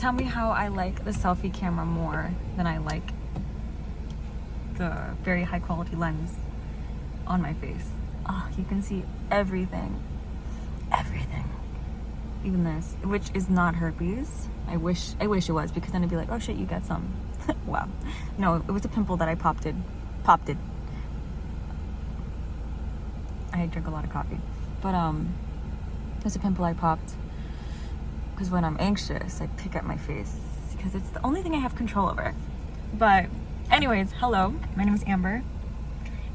Tell me how I like the selfie camera more than I like the very high quality lens on my face. Oh, you can see everything. Everything. Even this, which is not herpes. I wish it was, because then it'd be like, oh shit, you got some. Wow. No, it was a pimple that I popped it. I drink a lot of coffee. But it's a pimple I popped because when I'm anxious, I pick at my face because it's the only thing I have control over. But anyways, hello, my name is Amber,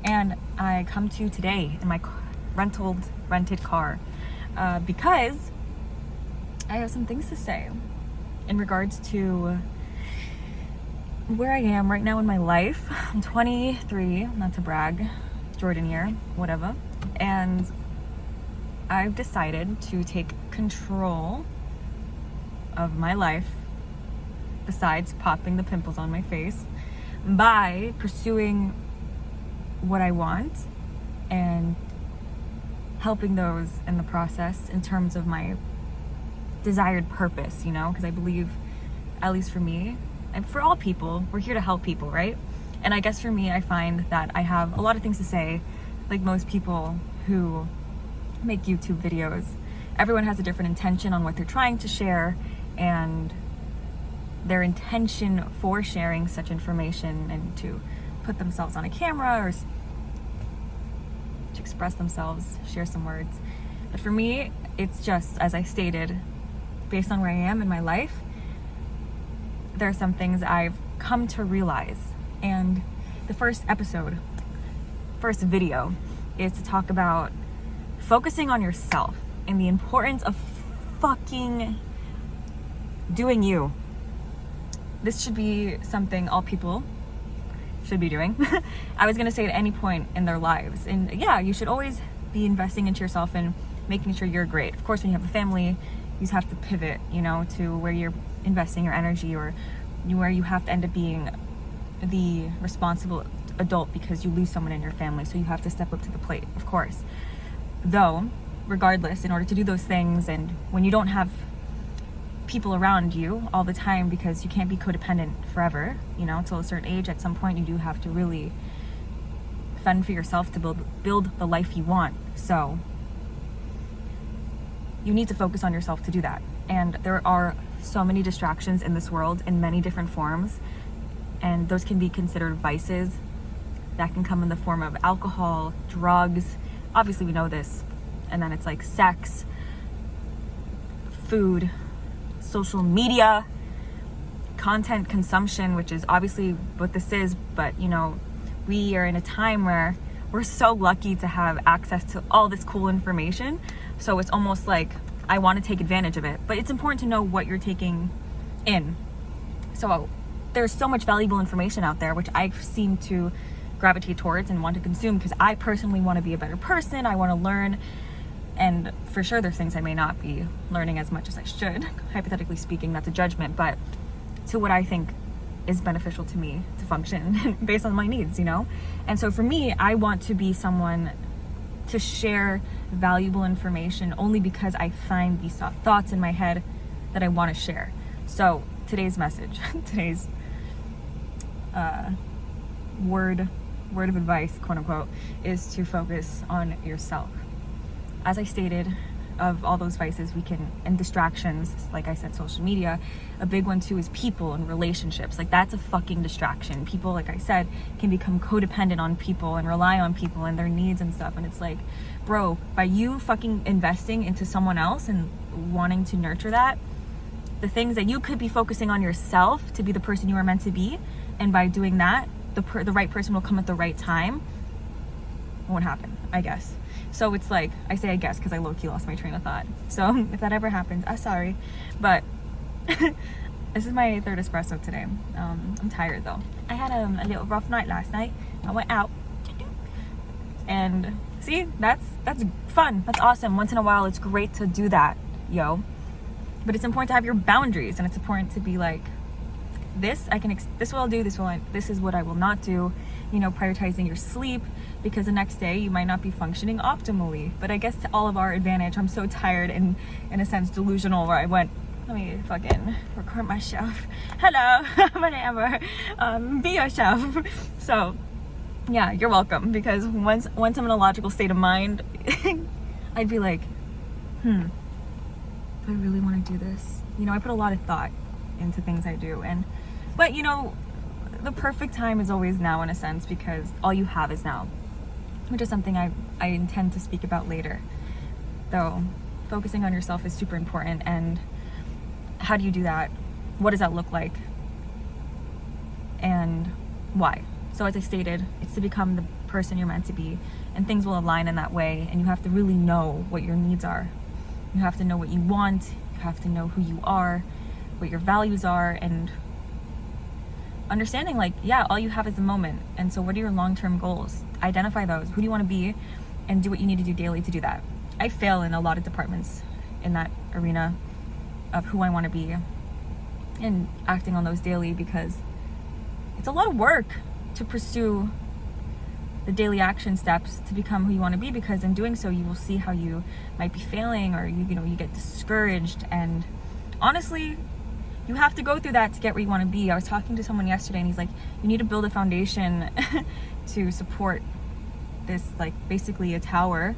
and I come to you today in my rented car because I have some things to say in regards to where I am right now in my life. I'm 23, not to brag, Jordan year, whatever, and I've decided to take control of my life, besides popping the pimples on my face, by pursuing what I want and helping those in the process in terms of my desired purpose, you know, because I believe, at least for me, and for all people, we're here to help people, right? And I guess for me, I find that I have a lot of things to say, like most people who make YouTube videos. Everyone has a different intention on what they're trying to share, and their intention for sharing such information and to put themselves on a camera or to express themselves, share some words. But for me, it's just, as I stated, based on where I am in my life, there are some things I've come to realize. And the first video is to talk about focusing on yourself and the importance of fucking doing you. This should be something all people should be doing. I was gonna say at any point in their lives. And yeah, you should always be investing into yourself and making sure you're great. Of course, when you have a family, you just have to pivot, you know, to where you're investing your energy, or where you have to end up being the responsible adult because you lose someone in your family. So you have to step up to the plate, of course. Though, regardless, in order to do those things, and when you don't have people around you all the time, because you can't be codependent forever, you know, until a certain age, at some point you do have to really fend for yourself to build the life you want. So you need to focus on yourself to do that. And there are so many distractions in this world in many different forms, and those can be considered vices. That can come in the form of alcohol, drugs, obviously we know this, and then it's like sex, food, social media, content consumption, which is obviously what this is. But you know, we are in a time where we're so lucky to have access to all this cool information, so it's almost like I want to take advantage of it. But it's important to know what you're taking in. So there's so much valuable information out there, which I seem to gravitate towards and want to consume, because I personally want to be a better person. I want to learn, and for sure there's things I may not be learning as much as I should, hypothetically speaking. That's a judgment, but to what I think is beneficial to me to function based on my needs, you know? And so for me, I want to be someone to share valuable information only because I find these thoughts in my head that I want to share. So today's message, today's word of advice, quote unquote, is to focus on yourself. As I stated, of all those vices and distractions, like I said, social media, a big one too is people and relationships. Like, that's a fucking distraction. People, like I said, can become codependent on people and rely on people and their needs and stuff. And it's like, bro, by you fucking investing into someone else and wanting to nurture that, the things that you could be focusing on yourself to be the person you are meant to be, and by doing that, the right person will come at the right time, won't happen, I guess. So it's like, I say I guess because I low-key lost my train of thought. So if that ever happens, I'm sorry. But this is my third espresso today. I'm tired though. I had a little rough night last night. I went out. And see, that's fun. That's awesome. Once in a while, it's great to do that, yo. But it's important to have your boundaries, and it's important to be like, this will I'll do, this is what I will not do. You know, prioritizing your sleep, because the next day you might not be functioning optimally. But I guess to all of our advantage, I'm so tired and in a sense delusional, where I went Let me fucking record myself. Hello, my name Amber. Be yourself. So, yeah, you're welcome. Because once I'm in a logical state of mind, I'd be like, do I really want to do this? You know, I put a lot of thought into things I do, but you know, the perfect time is always now in a sense, because all you have is now, which is something I intend to speak about later. Though focusing on yourself is super important. And how do you do that? What does that look like? And why? So as I stated, it's to become the person you're meant to be, and things will align in that way. And you have to really know what your needs are. You have to know what you want. You have to know who you are, what your values are, and understanding like, yeah, all you have is the moment. And so what are your long-term goals? Identify those. Who do you want to be? And do what you need to do daily to do that. I fail in a lot of departments in that arena of who I want to be and acting on those daily, because it's a lot of work to pursue the daily action steps to become who you want to be, because in doing so you will see how you might be failing, or you get discouraged. And honestly, you have to go through that to get where you want to be. I was talking to someone yesterday and he's like, you need to build a foundation to support this, like basically a tower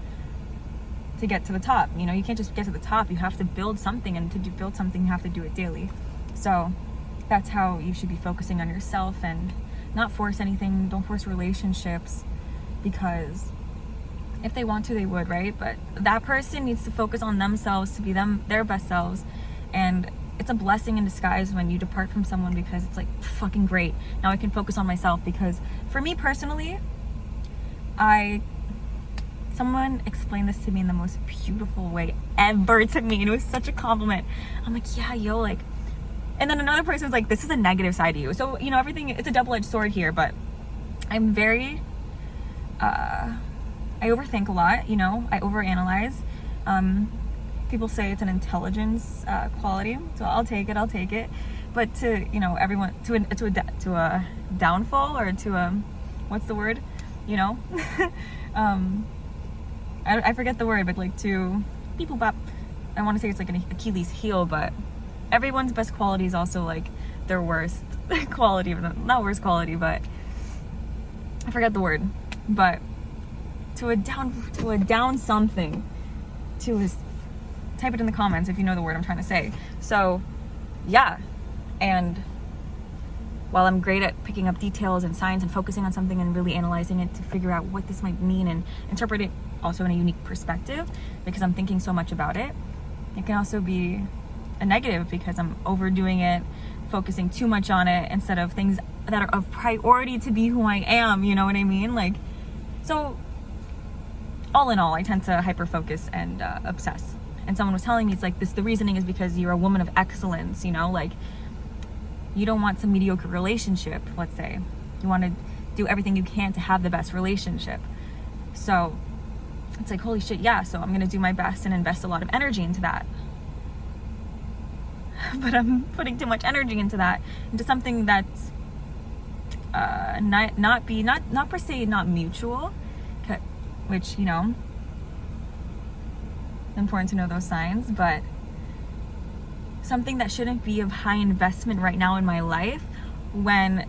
to get to the top. You know, you can't just get to the top. You have to build something, and to build something, you have to do it daily. So that's how you should be focusing on yourself, and not force anything. Don't force relationships, because if they want to, they would, right? But that person needs to focus on themselves to be their best selves. And it's a blessing in disguise when you depart from someone, because it's like, fucking great, now I can focus on myself. Because for me personally, someone explained this to me in the most beautiful way ever to me, and it was such a compliment. I'm like, yeah, yo, like, and then another person's like, this is a negative side of you. So, you know, everything, it's a double-edged sword here. But I'm very I overthink a lot, you know, I overanalyze. People say it's an intelligence quality, so I'll take it. But to, you know, everyone, to a downfall, or to a, what's the word, you know? I forget the word, but like to people bop, I want to say it's like an Achilles heel, but everyone's best quality is also like their worst quality, not worst quality, but I forget the word. But to a down something, type it in the comments if you know the word I'm trying to say. So yeah, and while I'm great at picking up details and signs and focusing on something and really analyzing it to figure out what this might mean and interpret it also in a unique perspective, because I'm thinking so much about it, it can also be a negative, because I'm overdoing it, focusing too much on it instead of things that are of priority to be who I am, you know what I mean? Like, so all in all, I tend to hyper focus and obsess. And someone was telling me, it's like, the reasoning is because you're a woman of excellence, you know, like, you don't want some mediocre relationship, let's say. You want to do everything you can to have the best relationship. So it's like, holy shit, yeah, so I'm going to do my best and invest a lot of energy into that. But I'm putting too much energy into something that's not per se not mutual, which, you know, important to know those signs, but something that shouldn't be of high investment right now in my life, when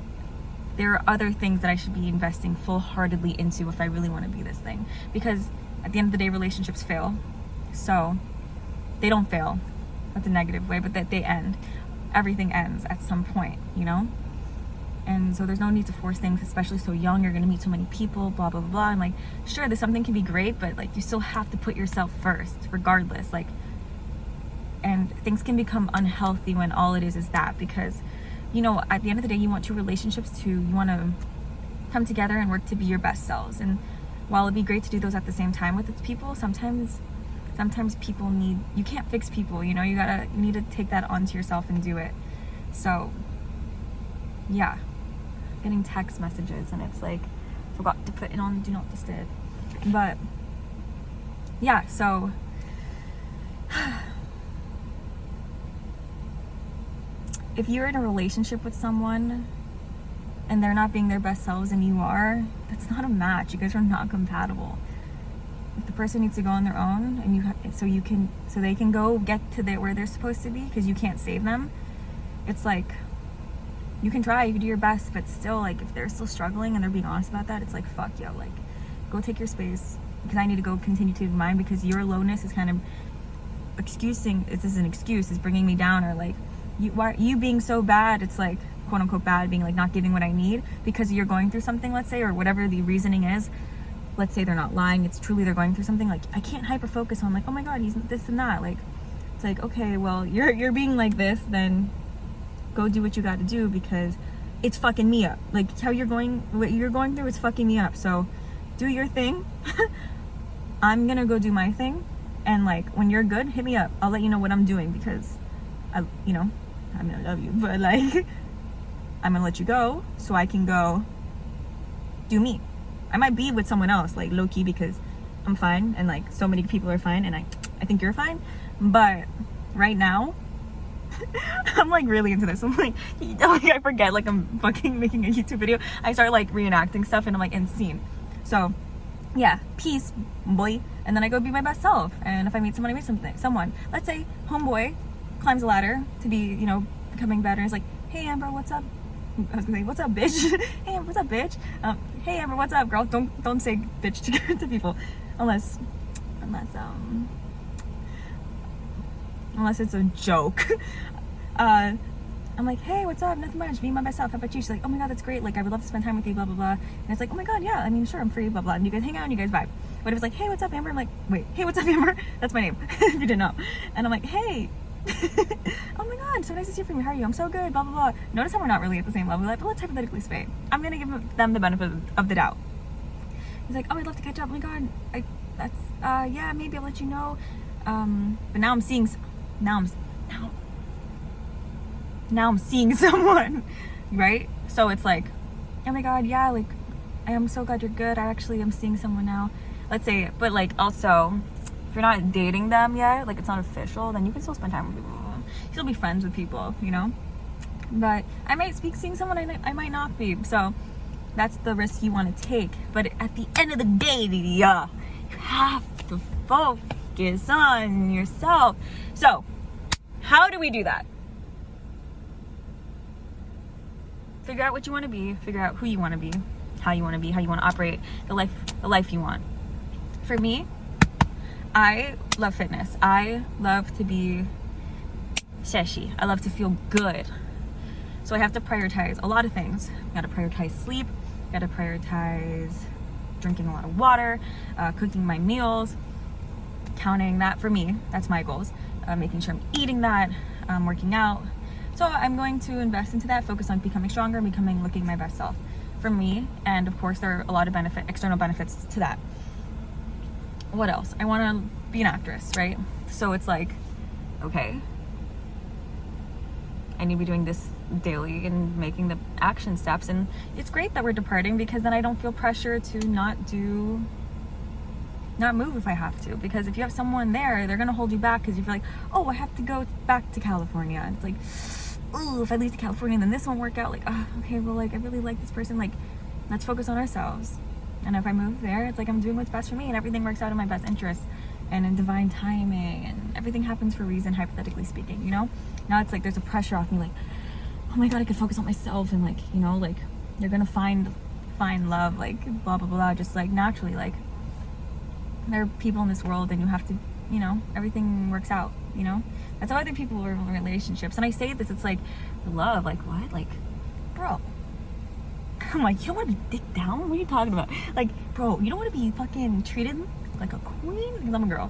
there are other things that I should be investing full-heartedly into if I really want to be this thing. Because at the end of the day, relationships fail. So they don't fail, that's a negative way, but that they end. Everything ends at some point, you know? And so there's no need to force things, especially so young. You're going to meet so many people, blah, blah, blah. I'm like, sure, something can be great, but like, you still have to put yourself first, regardless. Like, and things can become unhealthy when all it is that, because, you know, at the end of the day, you want two relationships you want to come together and work to be your best selves. And while it'd be great to do those at the same time with its people, sometimes people you can't fix people, you know, you need to take that onto yourself and do it. So yeah, getting text messages and it's like, forgot to put it on do not disturb. But yeah, so if you're in a relationship with someone and they're not being their best selves and you are, that's not a match. You guys are not compatible. if the person needs to go on their own, and so they can go get to where they're supposed to be, because you can't save them. It's like, you can try, you can do your best, but still, like, if they're still struggling and they're being honest about that, it's like, fuck yo, like, go take your space, because I need to go continue to do mine, because your lowness is kind of is bringing me down, or like, you being so bad, it's like, quote unquote bad, being like not giving what I need because you're going through something, let's say, or whatever the reasoning is. Let's say they're not lying, it's truly they're going through something. Like, I can't hyper focus on like, oh my god, he's this and that. Like, it's like, okay, well, you're being like this, then go do what you got to do, because it's fucking me up. Like, what you're going through is fucking me up. So do your thing. I'm gonna go do my thing, and like, when you're good, hit me up. I'll let you know what I'm doing, because I love you, but like, I'm gonna let you go so I can go do me. I might be with someone else, like low-key, because I'm fine, and like so many people are fine, and I think you're fine. But right now, I'm like really into this. I'm like I forget, like I'm fucking making a YouTube video. I start like reenacting stuff, and I'm like in scene. So yeah, peace, boy. And then I go be my best self. And if I meet someone, someone. Let's say homeboy climbs a ladder to be, becoming better. He's like, hey Amber, what's up? I was gonna say, what's up, bitch? Hey, what's up, bitch? Hey, Amber, what's up, girl? Don't say bitch to people, unless it's a joke. I'm like, hey, what's up? Nothing much. Being my best self. How about you? She's like, oh my god, that's great. Like, I would love to spend time with you. Blah blah blah. And it's like, oh my god, yeah. I mean, sure, I'm free. Blah blah. And you guys hang out and you guys vibe. But if it's like, hey, what's up, Amber? I'm like, wait, hey, what's up, Amber? That's my name. If you didn't know. And I'm like, hey. Oh my god, so nice to see you from you. How are you? I'm so good. Blah blah blah. Notice how we're not really at the same level, but let's hypothetically say I'm gonna give them the benefit of the doubt. He's like, oh, I'd love to catch up. Oh my god, yeah, maybe I'll let you know. But now I'm seeing someone, right? So it's like, oh my god, yeah, like, I am so glad you're good. I actually am seeing someone now. Let's say, but like, also, if you're not dating them yet, like it's not official, then you can still spend time with people. You still be friends with people, But I might be seeing someone, I might not be. So that's the risk you want to take. But at the end of the day, you have to focus on yourself. So how do we do that? Figure out what you want to be. Figure out who you want to be, how you want to operate, the life you want. For me, I love fitness. I love to be sheshi. I love to feel good. So I have to prioritize a lot of things. I gotta prioritize sleep. I gotta prioritize drinking a lot of water, cooking my meals, counting that. For me, that's my goals. Making sure I'm eating that, working out. So I'm going to invest into that, focus on becoming stronger, looking my best self for me. And of course, there are a lot of external benefits to that. What else? I want to be an actress, right? So it's like, okay, I need to be doing this daily and making the action steps. And it's great that we're departing, because then I don't feel pressure to not move if I have to. Because if you have someone there, they're going to hold you back, because you feel like, oh, I have to go back to California. And it's like, oh, if I leave to California, then this won't work out. Like, oh, okay, well, like, I really like this person. Like, let's focus on ourselves. And if I move there, it's like I'm doing what's best for me, and everything works out in my best interest and in divine timing, and everything happens for a reason, hypothetically speaking, Now it's like there's a pressure off me, like, oh my god, I could focus on myself, and like, like, you're gonna find love, like, blah blah blah, just like naturally. Like, there are people in this world, and you have to, everything works out, That's how other people are in relationships. And I say this, it's like, love, like, what? Like, bro, I'm like, you don't want to be dick down? What are you talking about? Like, bro, you don't want to be fucking treated like a queen? Because I'm a girl.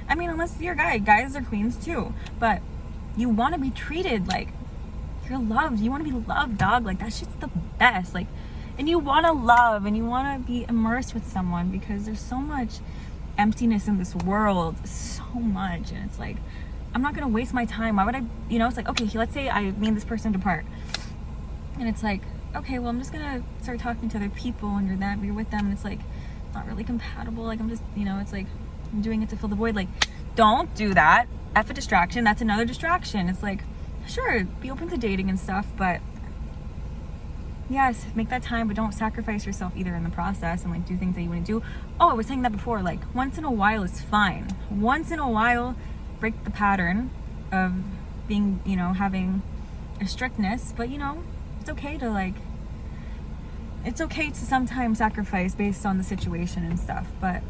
I mean, unless you're a guy. Guys are queens too. But you want to be treated like you're loved. You want to be loved, dog. Like, that shit's the best. Like, and you want to love, and you want to be immersed with someone, because there's so much emptiness in this world. So much. And it's like, I'm not going to waste my time. Why would I, it's like, okay, let's say me and this person depart. And it's like, okay, well, I'm just gonna start talking to other people, and you're with them, and it's like not really compatible. Like, I'm just, it's like I'm doing it to fill the void. Like, don't do that. F a distraction. That's another distraction. It's like, sure, be open to dating and stuff, but yes, make that time, but don't sacrifice yourself either in the process and like do things that you wouldn't do. Oh, I was saying that before, like once in a while is fine. Once in a while, break the pattern of being, you know, having a strictness, but you know, it's okay to like, it's okay to sometimes sacrifice based on the situation and stuff, but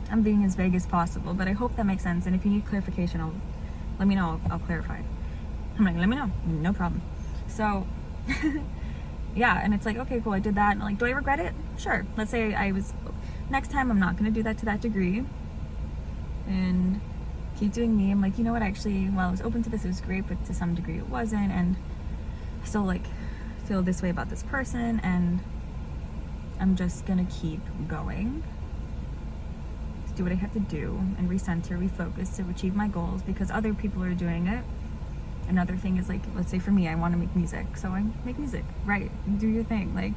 I'm being as vague as possible, but I hope that makes sense. And if you need clarification, let me know, I'll clarify. I'm like, let me know, no problem. So, yeah, and it's like, okay, cool, I did that, and like, do I regret it? Sure. Let's say next time I'm not gonna do that to that degree, and keep doing me. I'm like, you know what, actually, while I was open to this, it was great, but to some degree it wasn't, and I still like feel this way about this person, and I'm just gonna keep going to do what I have to do and recenter, refocus to achieve my goals because other people are doing it. Another thing is like, let's say for me, I want to make music, so I make music, right? Do your thing, like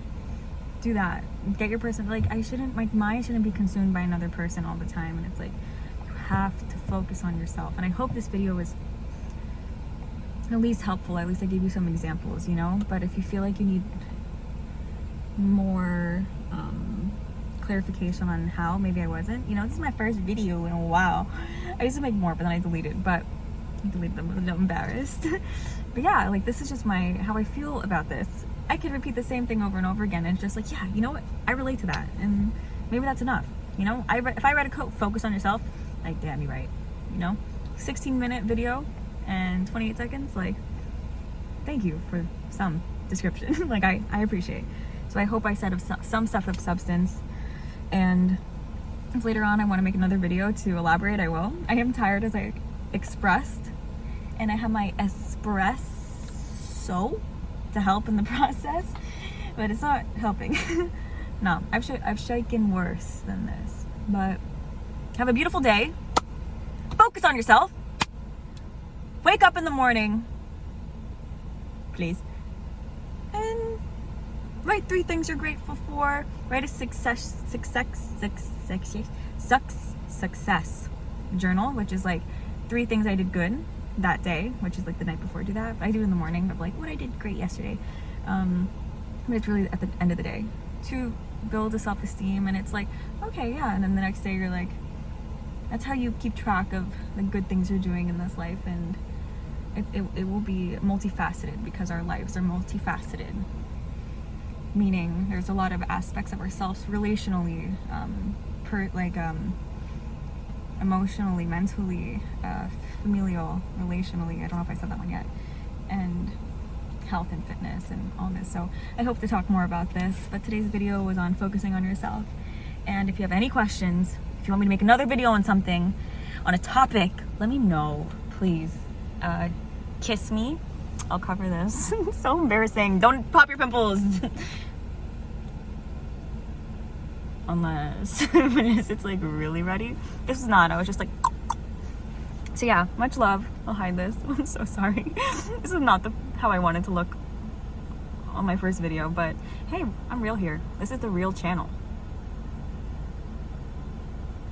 do that, get your person, like my mind shouldn't be consumed by another person all the time, and it's like you have to focus on yourself. And I hope this video was at least helpful. At least I gave you some examples, you know, but if you feel like you need more clarification on how, maybe I wasn't, you know, this is my first video in a while. I used to make more, but then I deleted, but I deleted them, I'm embarrassed. But yeah, like this is just how I feel about this. I could repeat the same thing over and over again, and it's just like, yeah, you know what, I relate to that, and maybe that's enough, you know. If I read a quote, focus on yourself, like damn, you're right, you know. 16-minute video and 28 seconds, like thank you for some description. Like I appreciate. So I hope I said some stuff of substance, and if later on I want to make another video to elaborate, I will. I am tired, as I expressed, and I have my espresso to help in the process, but it's not helping. No, I've shaken worse than this. But have a beautiful day. Focus on yourself. Wake up in the morning, please, and write 3 things you're grateful for. Write a success journal, which is like 3 things I did good that day, which is like the night before I do that. I do in the morning of like what I did great yesterday. But it's really at the end of the day to build a self-esteem, and it's like, okay, yeah, and then the next day you're like, that's how you keep track of the good things you're doing in this life, and it will be multifaceted because our lives are multifaceted. Meaning there's a lot of aspects of ourselves relationally, emotionally, mentally, familial, relationally, I don't know if I said that one yet, and health and fitness and all this. So I hope to talk more about this, but today's video was on focusing on yourself. And if you have any questions, if you want me to make another video on something, on a topic, let me know, please. Kiss me, I'll cover this. It's so embarrassing. Don't pop your pimples. Unless it's like really ready. This is not, I was just like, so yeah, much love. I'll hide this. I'm so sorry. This is not how I wanted to look on my first video, but hey, I'm real here. This is the real channel.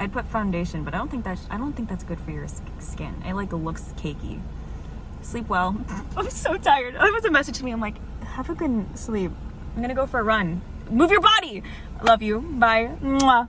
I'd put foundation, but I don't think that's good for your skin. It like looks cakey. Sleep well. I'm so tired. That was a message to me. I'm like, have a good sleep. I'm gonna go for a run. Move your body. I love you. Bye. Mwah.